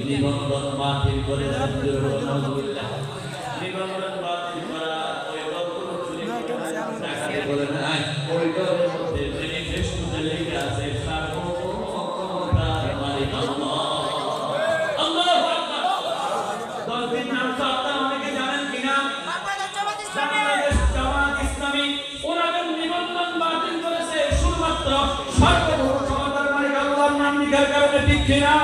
নিবন্ধন বাতিল করে নিবন্ধন বাতিল করা ওই লোকগুলো চুরি টাকাতে বলে না ওই দলের মধ্যে ম্যানিফেস্টোতে লেখা আছে সার্বভৌমতার মালিক আল্লাহ। আল্লাহু আকবার। দলটির নাম তো আপনারা অনেকে জানেন কিনা? বাংলাদেশ জামাত ইসলামী। ওনাদের নিবন্ধন বাতিল করেছে শুধুমাত্র সার্বভৌমতার মালিক আল্লাহর নাম লিখার কারণে, ঠিক কিনা?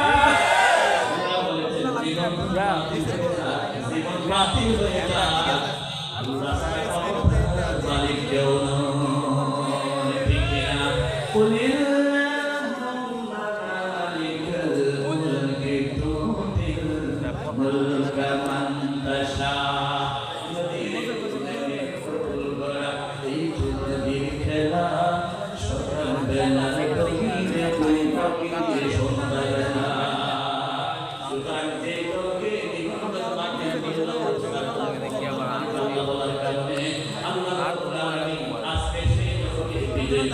জীবন বাতিল হয়ে যায়, মালিক কেউ নয়, ঠিক কিনা?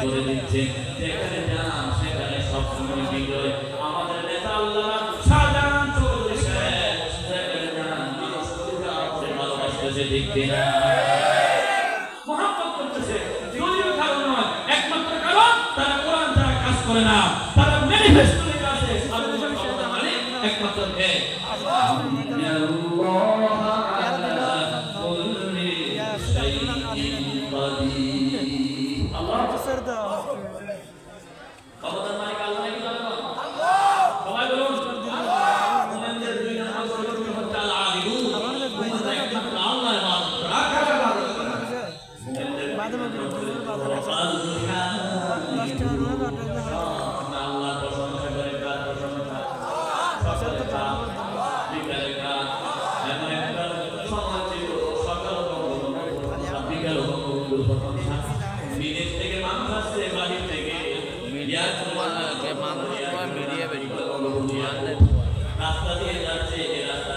করে দিচ্ছে যেখানে যান সেখানে সবসময় বিজয়। আমাদের নেতা আল্লাহ শাহজাহান চৌধুরী সাহেব যেখানে যান মানুষ ভালোবাসতেছে, ঠিক কিনা? মহব্বত করতেছে, যদিও কারণ নয়, একমাত্র কারণ তারা কোরআন ছাড়া কাজ করে না, তারা ম্যানিফেস্টো লেখা আছে সার্বভৌমতার মালিক একমাত্র কে? আল্লাহ আলা কুল্লি শাইইন কাদির। আল্লাহ ক্ষমতার মালিক আল্লাহ নাকি জানো? সবাই বলুন মুমিনদের দুই নম্বর শরীর হচ্ছে আল আলিমুন, মুমিনদের একমাত্র আল্লাহর ইবাদত করা, কার ইবাদত করা? মুমিনদের আল্লাহ প্রশংসা করে, কার প্রশংসা? বিকালে কাজ এমন একটা সময় ছিল, সকাল বিকাল প্রশংসা, বিদেশ থেকে মানুষ আসছে, বাহির থেকে রাস্তা দিয়ে যাচ্ছে, এই রাস্তা